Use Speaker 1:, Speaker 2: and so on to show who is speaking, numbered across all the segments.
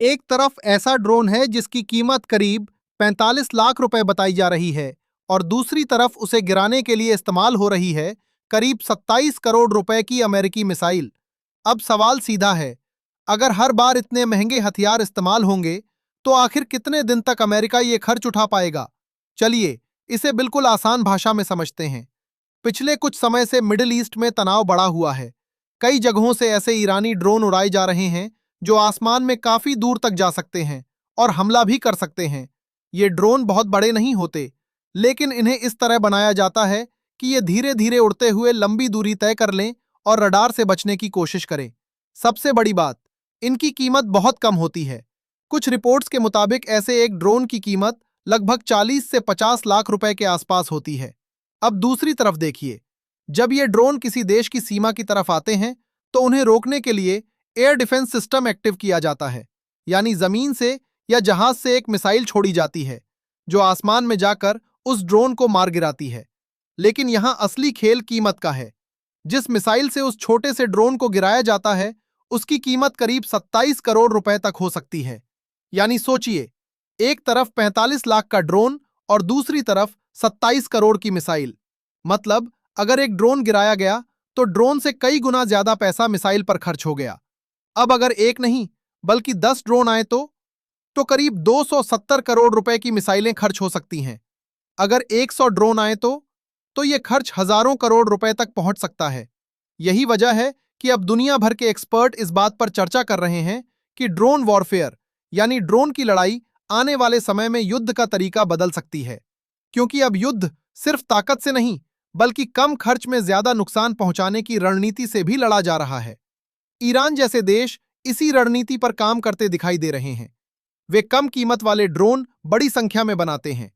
Speaker 1: एक तरफ ऐसा ड्रोन है जिसकी कीमत करीब 45 लाख रुपए बताई जा रही है और दूसरी तरफ उसे गिराने के लिए इस्तेमाल हो रही है करीब 27 करोड़ रुपए की अमेरिकी मिसाइल। अब सवाल सीधा है, अगर हर बार इतने महंगे हथियार इस्तेमाल होंगे, तो आखिर कितने दिन तक अमेरिका ये खर्च उठा पाएगा? चलिए, इसे बिल्कुल आसान भाषा में समझते हैं। पिछले कुछ समय से मिडिल ईस्ट में तनाव बढ़ा हुआ है। कई जगहों से ऐसे ईरानी ड्रोन उड़ाए जा रहे हैं जो आसमान में काफी दूर तक जा सकते हैं और हमला भी कर सकते हैं। ये ड्रोन बहुत बड़े नहीं होते, लेकिन इन्हें इस तरह बनाया जाता है कि ये धीरे धीरे उड़ते हुए लंबी दूरी तय कर लें और रडार से बचने की कोशिश करें। सबसे बड़ी बात, इनकी कीमत बहुत कम होती है। कुछ रिपोर्ट्स के मुताबिक ऐसे एक ड्रोन की कीमत लगभग 40 से 50 लाख रुपए के आसपास होती है। अब दूसरी तरफ देखिए, जब ये ड्रोन किसी देश की सीमा की तरफ आते हैं, तो उन्हें रोकने के लिए एयर डिफेंस सिस्टम एक्टिव किया जाता है, यानी जमीन से या जहाज से एक मिसाइल छोड़ी जाती है जो आसमान में जाकर उस ड्रोन को मार गिराती है। लेकिन यहां असली खेल कीमत का है। जिस मिसाइल से उस छोटे से ड्रोन को गिराया जाता है, उसकी कीमत करीब 27 करोड़ रुपए तक हो सकती है। यानी सोचिए, एक तरफ 45 लाख का ड्रोन और दूसरी तरफ 27 करोड़ की मिसाइल। मतलब अगर एक ड्रोन गिराया गया तो ड्रोन से कई गुना ज्यादा पैसा मिसाइल पर खर्च हो गया। अब अगर एक नहीं बल्कि 10 ड्रोन आए तो करीब 270 करोड़ रुपए की मिसाइलें खर्च हो सकती हैं। अगर 100 ड्रोन आए तो यह खर्च हजारों करोड़ रुपए तक पहुंच सकता है। यही वजह है कि अब दुनिया भर के एक्सपर्ट इस बात पर चर्चा कर रहे हैं कि ड्रोन वॉरफेयर यानी ड्रोन की लड़ाई आने वाले समय में युद्ध का तरीका बदल सकती है। क्योंकि अब युद्ध सिर्फ ताकत से नहीं, बल्कि कम खर्च में ज्यादा नुकसान पहुंचाने की रणनीति से भी लड़ा जा रहा है। ईरान जैसे देश इसी रणनीति पर काम करते दिखाई दे रहे हैं। वे कम कीमत वाले ड्रोन बड़ी संख्या में बनाते हैं।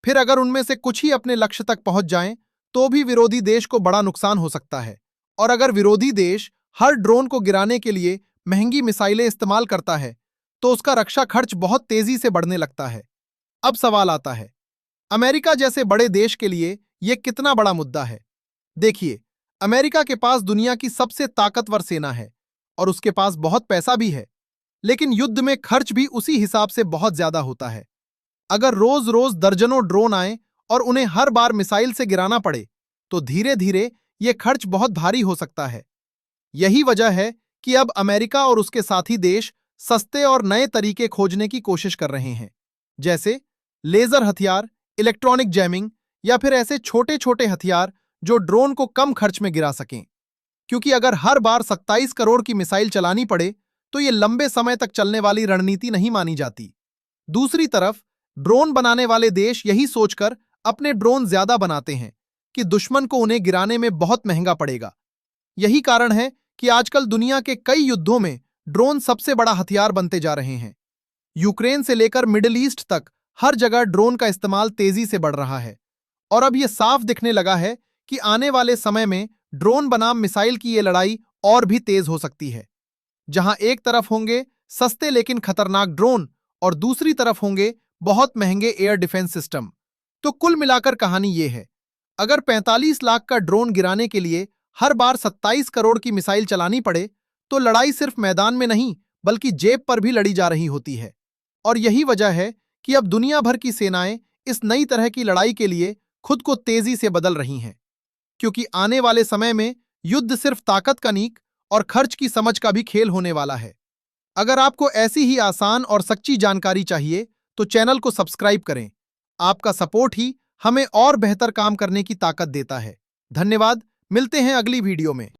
Speaker 1: फिर अगर उनमें से कुछ ही अपने लक्ष्य तक पहुंच जाएं, तो भी विरोधी देश को बड़ा नुकसान हो सकता है। और अगर विरोधी देश हर ड्रोन को गिराने के लिए महंगी मिसाइलें इस्तेमाल करता है, तो उसका रक्षा खर्च बहुत तेजी से बढ़ने लगता है। अब सवाल आता है, अमेरिका जैसे बड़े देश के लिए यह कितना बड़ा मुद्दा है? देखिए, अमेरिका के पास दुनिया की सबसे ताकतवर सेना है और उसके पास बहुत पैसा भी है, लेकिन युद्ध में खर्च भी उसी हिसाब से बहुत ज्यादा होता है। अगर रोज रोज दर्जनों ड्रोन आए और उन्हें हर बार मिसाइल से गिराना पड़े, तो धीरे धीरे यह खर्च बहुत भारी हो सकता है। यही वजह है कि अब अमेरिका और उसके साथी देश सस्ते और नए तरीके खोजने की कोशिश कर रहे हैं, जैसे लेजर हथियार, इलेक्ट्रॉनिक जैमिंग या फिर ऐसे छोटे छोटे हथियार जो ड्रोन को कम खर्च में गिरा सकें। क्योंकि अगर हर बार 27 करोड़ की मिसाइल चलानी पड़े, तो यह लंबे समय तक चलने वाली रणनीति नहीं मानी जाती। दूसरी तरफ ड्रोन बनाने वाले देश यही सोचकर अपने ड्रोन ज्यादा बनाते हैं कि दुश्मन को उन्हें गिराने में बहुत महंगा पड़ेगा। यही कारण है कि आजकल दुनिया के कई युद्धों में ड्रोन सबसे बड़ा हथियार बनते जा रहे हैं। यूक्रेन से लेकर मिडिल ईस्ट तक हर जगह ड्रोन का इस्तेमाल तेजी से बढ़ रहा है और अब यह साफ दिखने लगा है कि आने वाले समय में ड्रोन बनाम मिसाइल की यह लड़ाई और भी तेज हो सकती है। जहां एक तरफ होंगे सस्ते लेकिन खतरनाक ड्रोन और दूसरी तरफ होंगे बहुत महंगे एयर डिफेंस सिस्टम। तो कुल मिलाकर कहानी यह है, अगर 45 लाख का ड्रोन गिराने के लिए हर बार 27 करोड़ की मिसाइल चलानी पड़े, तो लड़ाई सिर्फ मैदान में नहीं बल्कि जेब पर भी लड़ी जा रही होती है। और यही वजह है कि अब दुनिया भर की सेनाएं इस नई तरह की लड़ाई के लिए खुद को तेजी से बदल रही हैं। क्योंकि आने वाले समय में युद्ध सिर्फ ताकत का नहीं और खर्च की समझ का भी खेल होने वाला है। अगर आपको ऐसी ही आसान और सच्ची जानकारी चाहिए, तो चैनल को सब्सक्राइब करें। आपका सपोर्ट ही हमें और बेहतर काम करने की ताकत देता है। धन्यवाद, मिलते हैं अगली वीडियो में।